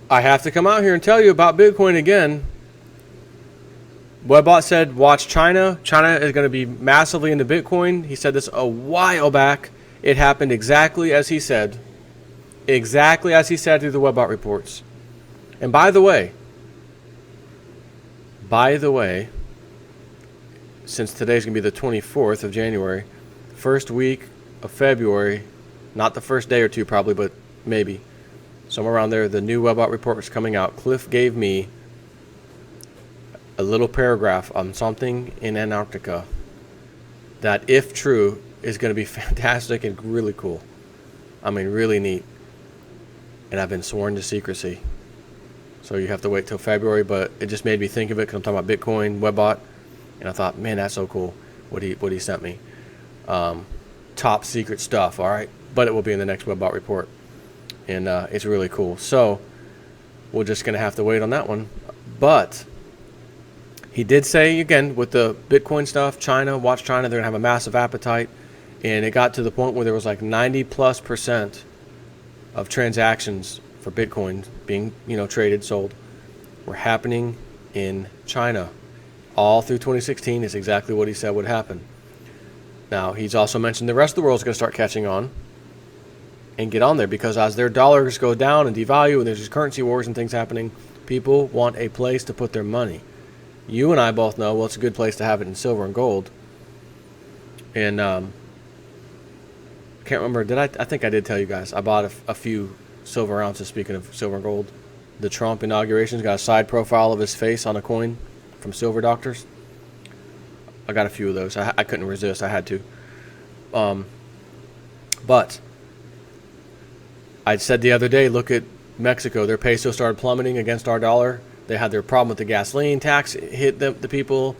I have to come out here and tell you about Bitcoin again. Webbot said, watch China. China is going to be massively into Bitcoin. He said this a while back. It happened exactly as he said. Exactly as he said through the Webbot reports. And by the way, since today's going to be the 24th of January, first week of February, not the first day or two probably, but maybe, somewhere around there, the new Webbot report was coming out. Cliff gave me a little paragraph on something in Antarctica that, if true, is going to be fantastic and really cool. I mean, really neat. And I've been sworn to secrecy. So you have to wait till February, but it just made me think of it because I'm talking about Bitcoin, Webbot, and I thought, man, that's so cool what he sent me. Top secret stuff, all right? But it will be in the next Webbot report. And it's really cool. So we're just going to have to wait on that one. But he did say, again, with the Bitcoin stuff, China, watch China, they're going to have a massive appetite. And it got to the point where there was like 90+% of transactions for Bitcoin being, traded, sold, were happening in China. All through 2016 is exactly what he said would happen. Now, he's also mentioned the rest of the world is going to start catching on and get on there, because as their dollars go down and devalue and there's these currency wars and things happening, people want a place to put their money. You and I both know, well, it's a good place to have it in silver and gold. And can't remember, I think I did tell you guys, I bought a few silver ounces, speaking of silver and gold. The Trump inauguration's got a side profile of his face on a coin from Silver Doctors. I got a few of those. I couldn't resist. I had to. But I said the other day, look at Mexico. Their peso started plummeting against our dollar. They had their problem with the gasoline tax. It hit the people.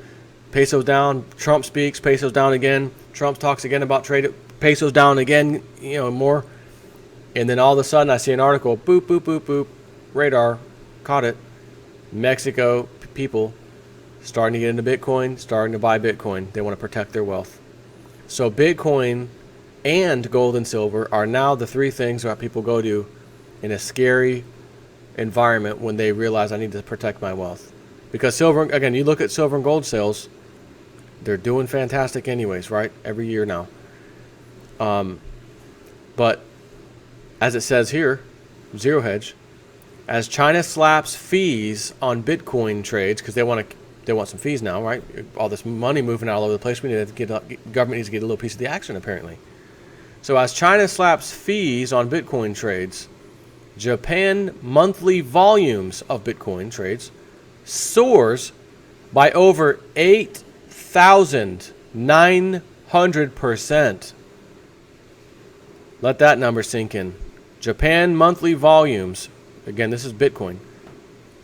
Peso's down. Trump speaks. Peso's down again. Trump talks again about trade. Peso's down again, more. And then all of a sudden I see an article, boop, boop, boop, boop, radar, caught it. Mexico people starting to get into Bitcoin, starting to buy Bitcoin. They want to protect their wealth. So Bitcoin and gold and silver are now the three things that people go to in a scary environment when they realize I need to protect my wealth. Because silver, again, you look at silver and gold sales, they're doing fantastic anyways, right? Every year now. But as it says here, Zero Hedge, as China slaps fees on Bitcoin trades, because they want some fees now, right? All this money moving out all over the place, government needs to get a little piece of the action, apparently. So as China slaps fees on Bitcoin trades, Japan monthly volumes of Bitcoin trades soars by over 8,900%. Let that number sink in. Japan monthly volumes, again, this is Bitcoin,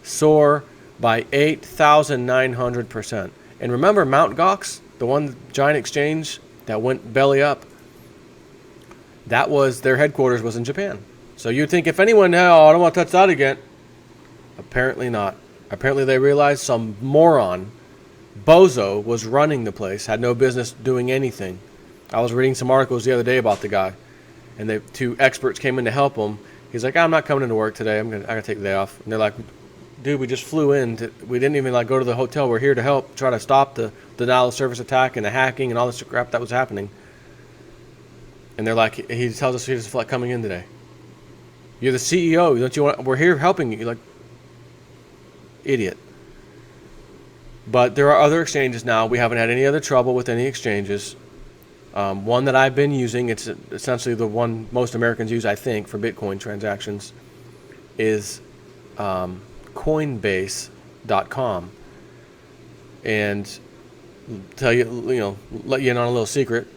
soar by 8,900%. And remember Mt. Gox, the one giant exchange that went belly up, that was, their headquarters was in Japan. So you'd think if anyone, I don't want to touch that again. Apparently not. Apparently they realized some moron, bozo, was running the place, had no business doing anything. I was reading some articles the other day about the guy, and the two experts came in to help him. He's like, I'm not coming into work today. I gotta take the day off. And they're like, dude, we just flew in. We didn't even go to the hotel. We're here to help try to stop the denial of service attack and the hacking and all this crap that was happening. And they're like, he tells us he's coming in today. You're the CEO. Don't you want? We're here helping you. You're like, idiot. But there are other exchanges now. We haven't had any other trouble with any exchanges. One that I've been using, it's essentially the one most Americans use, I think, for Bitcoin transactions, is Coinbase.com. And tell you, let you in on a little secret.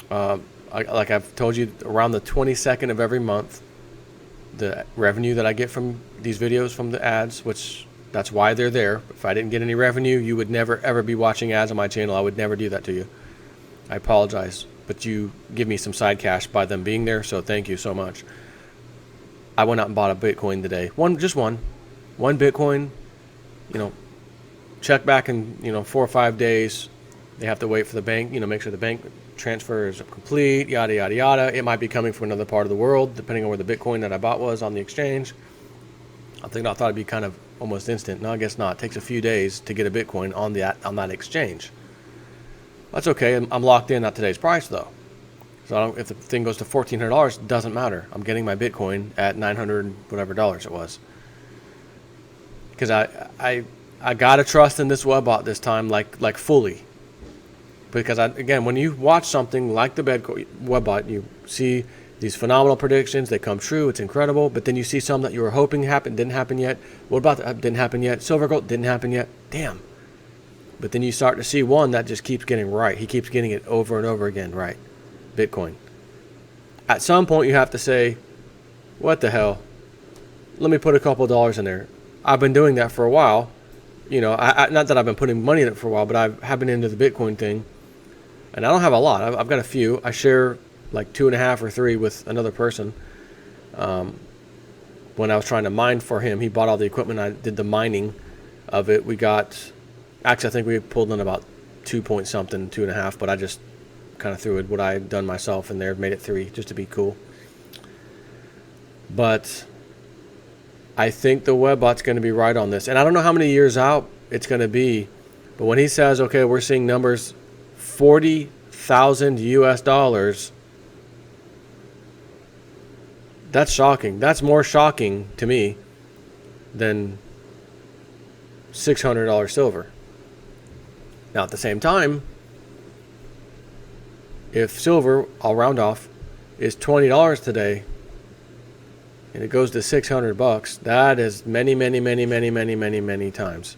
Like I've told you, around the 22nd of every month, the revenue that I get from these videos, from the ads, which that's why they're there. If I didn't get any revenue, you would never ever be watching ads on my channel. I would never do that to you. I apologize, but you give me some side cash by them being there, so thank you so much. I went out and bought a Bitcoin today. One Bitcoin. Check back in 4 or 5 days. They have to wait for the bank, make sure the bank transfer is complete, yada, yada, yada. It might be coming from another part of the world, depending on where the Bitcoin that I bought was on the exchange. I thought it'd be kind of almost instant. No, I guess not. It takes a few days to get a Bitcoin on that exchange. That's okay. I'm locked in at today's price, though. So if the thing goes to $1,400, it doesn't matter. I'm getting my Bitcoin at $900 whatever dollars it was. Because I gotta trust in this webbot this time, like fully. Because again, when you watch something like the webbot, you see these phenomenal predictions. They come true. It's incredible. But then you see some that you were hoping happened, didn't happen yet. What about that? Didn't happen yet. Silver gold didn't happen yet. Damn. But then you start to see one that just keeps getting right. He keeps getting it over and over again right. Bitcoin. At some point, you have to say, what the hell? Let me put a couple of dollars in there. I've been doing that for a while. You know, not that I've been putting money in it for a while, but I have been into the Bitcoin thing. And I don't have a lot. I've got a few. I share like 2.5 or 3 with another person. When I was trying to mine for him, he bought all the equipment. I did the mining of it. Actually, I think we pulled in about 2 point something, 2.5, but I just kind of threw it what I had done myself in there, made it 3 just to be cool. But I think the webbot's going to be right on this. And I don't know how many years out it's going to be, but when he says, okay, we're seeing numbers 40,000 US dollars, that's shocking. That's more shocking to me than $600 silver. Now, at the same time, if silver, I'll round off, is $20 today, and it goes to $600, that is many, many, many, many, many, many, many times.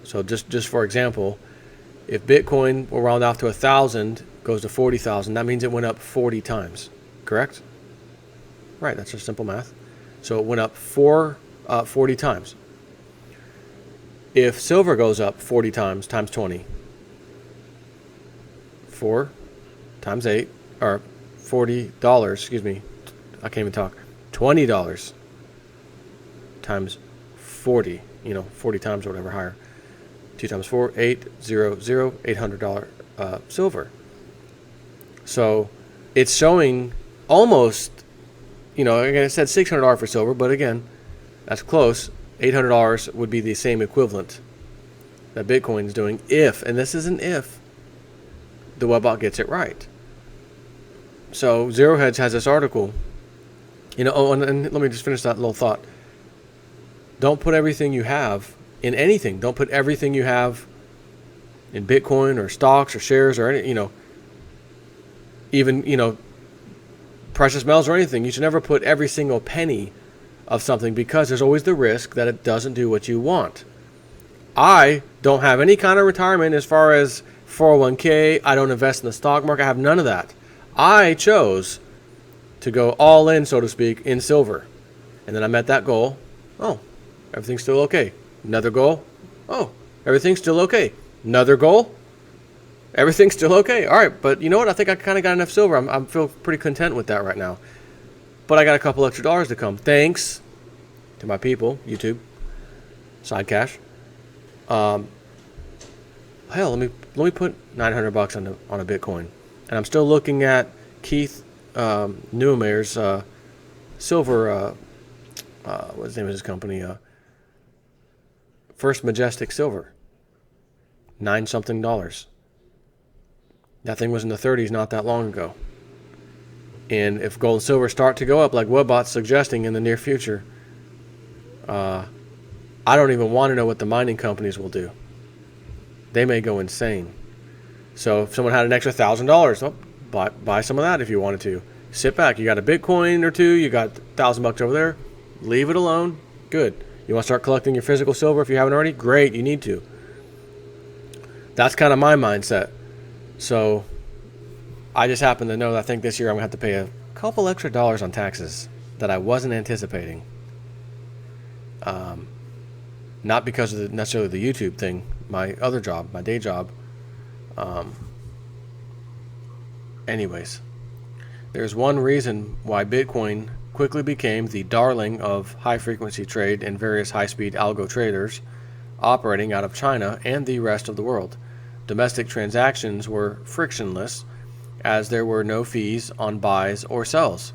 So just for example, if Bitcoin will round off to 1,000, goes to 40,000, that means it went up 40 times. Correct? Right, that's just simple math. So it went up 40 times. If silver goes up 40 times, times 20, 4 times 8, or $40, excuse me, I can't even talk, $20 times 40, 40 times or whatever, higher. 2 times 4, 800, $800 silver. So it's showing almost, again, it said $600 for silver, but again, that's close. $800 would be the same equivalent that Bitcoin is doing if, and this is an if, the webbot gets it right. So Zero Hedge has this article, and let me just finish that little thought. Don't put everything you have in anything. Don't put everything you have in Bitcoin or stocks or shares or any, even, precious metals or anything. You should never put every single penny of something because there's always the risk that it doesn't do what you want. I don't have any kind of retirement as far as 401k. I don't invest in the stock market. I have none of that. I chose to go all in, so to speak, in silver. And then I met that goal. Oh, everything's still okay. Another goal. Oh, everything's still okay. Another goal. Everything's still okay. All right, but you know what? I think I kind of got enough silver. I feel pretty content with that right now. But I got a couple extra dollars to come. Thanks to my people, YouTube, side cash. Hell, let me put $900 on a Bitcoin, and I'm still looking at Keith Neumeier's silver. What's the name of his company? First Majestic Silver. $9-something. That thing was in the 30s not that long ago. And if gold and silver start to go up, like Webbot's suggesting in the near future, I don't even want to know what the mining companies will do. They may go insane. So if someone had an extra $1,000, buy some of that if you wanted to. Sit back. You got a Bitcoin or two. You got $1,000 over there. Leave it alone. Good. You want to start collecting your physical silver if you haven't already? Great. You need to. That's kind of my mindset. So I just happen to know that I think this year I'm going to have to pay a couple extra dollars on taxes that I wasn't anticipating. Not because of necessarily the YouTube thing, my other job, my day job. Anyways, there's one reason why Bitcoin quickly became the darling of high-frequency trade and various high-speed algo traders operating out of China and the rest of the world. Domestic transactions were frictionless, as there were no fees on buys or sells.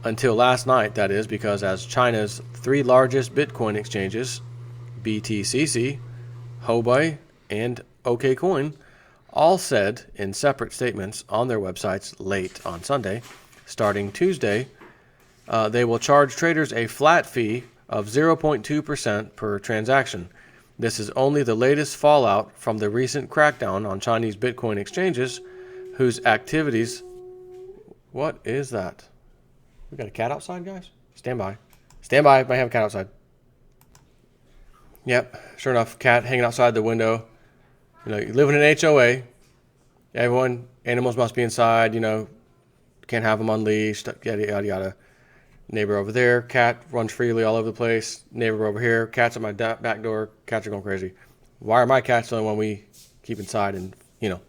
Until last night, that is, because as China's three largest Bitcoin exchanges, BTCC, Huobi, and OKCoin, all said in separate statements on their websites late on Sunday, starting Tuesday, they will charge traders a flat fee of 0.2% per transaction. This is only the latest fallout from the recent crackdown on Chinese Bitcoin exchanges, whose activities... What is that? We got a cat outside, guys? Stand by. Stand by. Might have a cat outside. Yep, sure enough, cat hanging outside the window. You live in an HOA. Everyone, animals must be inside, can't have them unleashed, yada, yada, yada. Neighbor over there, cat runs freely all over the place. Neighbor over here, cat's at my back door, cats are going crazy. Why are my cats the only one we keep inside and,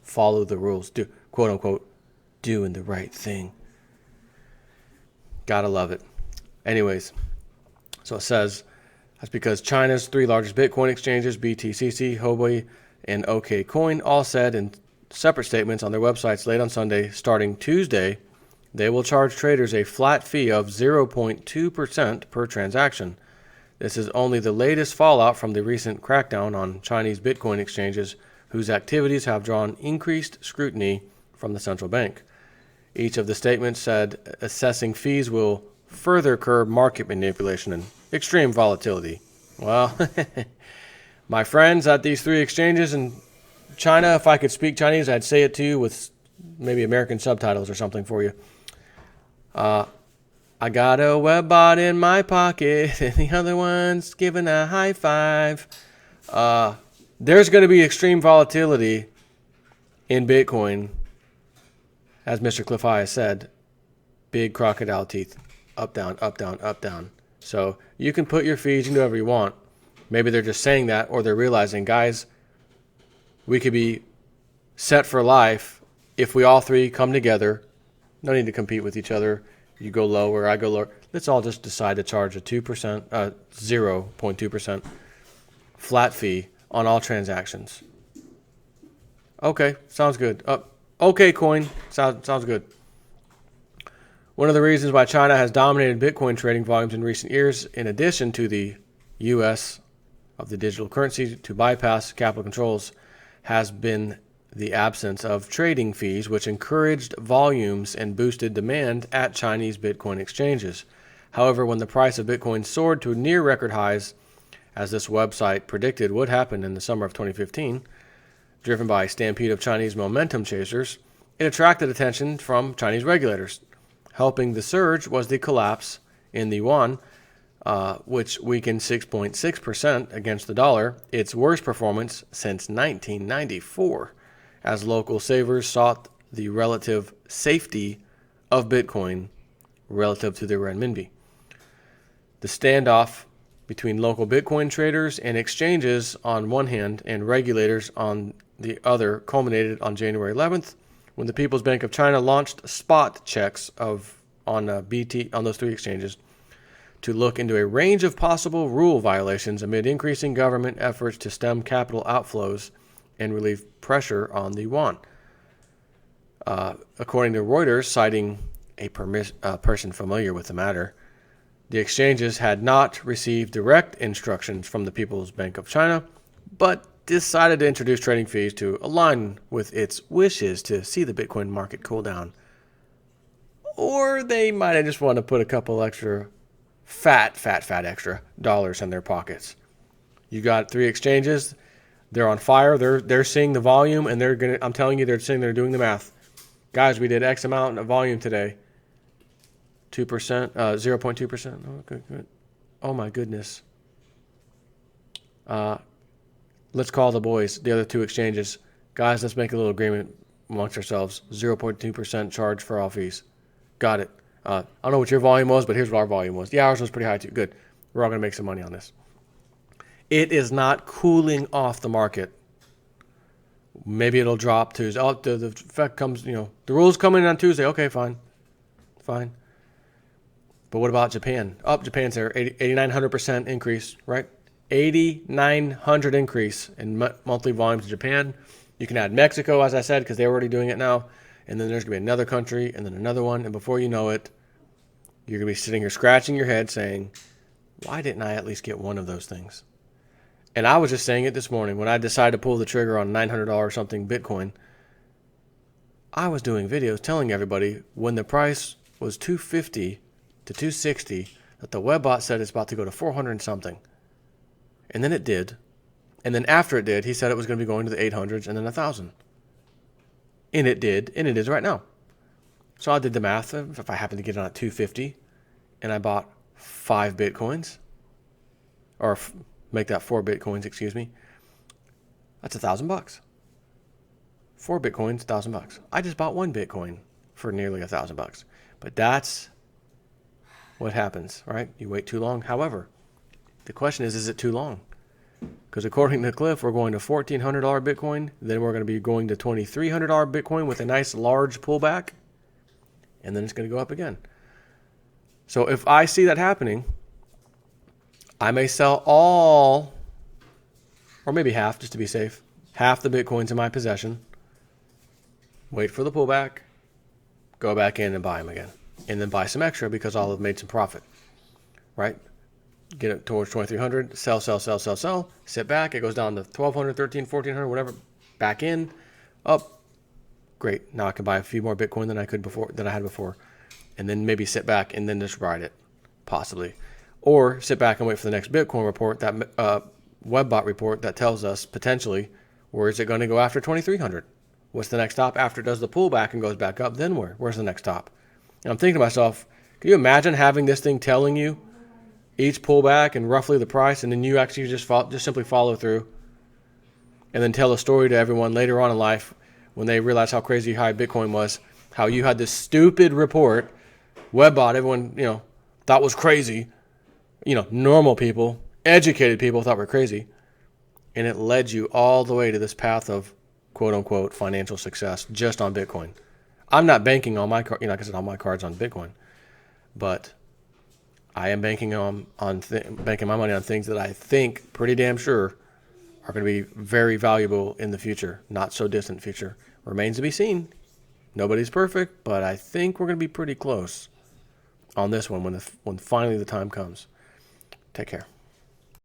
follow the rules, do, quote unquote, doing the right thing? Gotta love it. Anyways, so it says, that's because China's three largest Bitcoin exchanges, BTCC, Huobi, and OKCoin, all said in separate statements on their websites late on Sunday, starting Tuesday, they will charge traders a flat fee of 0.2% per transaction. This is only the latest fallout from the recent crackdown on Chinese Bitcoin exchanges, whose activities have drawn increased scrutiny from the central bank. Each of the statements said assessing fees will further curb market manipulation and extreme volatility. Well, my friends at these three exchanges in China, if I could speak Chinese, I'd say it to you with maybe American subtitles or something for you. I got a web bot in my pocket and the other one's giving a high five. There's going to be extreme volatility in Bitcoin, as Mr. Cliff High said. Big crocodile teeth. Up, down, up, down, up, down. So you can put your fees, you can do whatever you want. Maybe they're just saying that, or they're realizing, guys, we could be set for life if we all three come together. No need to compete with each other. You go lower, I go lower. Let's all just decide to charge a 0.2% flat fee on all transactions. Okay, sounds good. OKCoin, sounds good. One of the reasons why China has dominated Bitcoin trading volumes in recent years, in addition to the U.S. of the digital currency to bypass capital controls, has been the absence of trading fees, which encouraged volumes and boosted demand at Chinese Bitcoin exchanges. However, when the price of Bitcoin soared to near record highs, as this website predicted would happen in the summer of 2015, driven by a stampede of Chinese momentum chasers, it attracted attention from Chinese regulators. Helping the surge was the collapse in the yuan, which weakened 6.6% against the dollar, its worst performance since 1994. As local savers sought the relative safety of Bitcoin relative to the renminbi. The standoff between local Bitcoin traders and exchanges on one hand and regulators on the other culminated on January 11th when the People's Bank of China launched spot checks on those three exchanges to look into a range of possible rule violations amid increasing government efforts to stem capital outflows and relieve pressure on the yuan. According to Reuters, citing a person familiar with the matter, the exchanges had not received direct instructions from the People's Bank of China, but decided to introduce trading fees to align with its wishes to see the Bitcoin market cool down. Or they might have just wanted to put a couple extra fat extra dollars in their pockets. You got three exchanges. They're on fire. They're seeing the volume, and I'm telling you, they're sitting there doing the math. Guys, we did X amount of volume today. 2%, 0.2%. Oh, good. Oh my goodness. Let's call the boys, the other two exchanges. Guys, let's make a little agreement amongst ourselves. 0.2% charge for all fees. Got it. I don't know what your volume was, but here's what our volume was. Yeah, ours was pretty high too. Good. We're all going to make some money on this. It is not cooling off the market. Maybe it'll drop Tuesday. Oh, the effect comes, the rules come in on Tuesday. Okay, fine. But what about Japan? Japan's there. 8,900% increase, right? 8,900 increase in monthly volumes in Japan. You can add Mexico, as I said, because they're already doing it now. and then there's going to be another country, and then another one, and before you know it, you're going to be sitting here scratching your head saying, why didn't I at least get one of those things? And I was just saying it this morning when I decided to pull the trigger on $900 something Bitcoin. I was doing videos telling everybody when the price was $250 to $260 that the webbot said it's about to go to 400 and something. And then it did. And then after it did, he said it was going to be going to the 800s and then 1,000. And it did, and it is right now. So I did the math. If I happen to get it on at 250 and I bought 5 Bitcoins, or make that 4 Bitcoins, excuse me, that's $1,000. 4 Bitcoins, $1,000. I just bought 1 Bitcoin for nearly $1,000. But that's what happens, right? You wait too long. However, the question is it too long? Because according to Cliff, we're going to $1,400 Bitcoin. Then we're going to be going to $2,300 Bitcoin with a nice large pullback. And then it's going to go up again. So if I see that happening, I may sell all, or maybe half, just to be safe, half the Bitcoins in my possession, wait for the pullback, go back in and buy them again. And then buy some extra because I'll have made some profit, right? Get it towards 2,300, sell, sit back. It goes down to 1,200, 1,300, 1,400, whatever. Back in, up. Great. Now I can buy a few more Bitcoin than I had before. And then maybe sit back and then just ride it, possibly. Or sit back and wait for the next Bitcoin report, that webbot report that tells us potentially where is it going to go after 2,300. What's the next stop after it does the pullback and goes back up? Then where? Where's the next stop? And I'm thinking to myself, can you imagine having this thing telling you each pullback and roughly the price, and then you actually just simply follow through and then tell a story to everyone later on in life when they realize how crazy high Bitcoin was, how you had this stupid report, webbot, everyone, thought was crazy, normal people, educated people thought were crazy, and it led you all the way to this path of quote-unquote financial success just on Bitcoin. I'm not banking all my like I said, all my cards on Bitcoin, but I am banking banking my money on things that I think pretty damn sure are going to be very valuable in the future, not so distant future. Remains to be seen. Nobody's perfect, but I think we're going to be pretty close on this one when finally the time comes. Take care.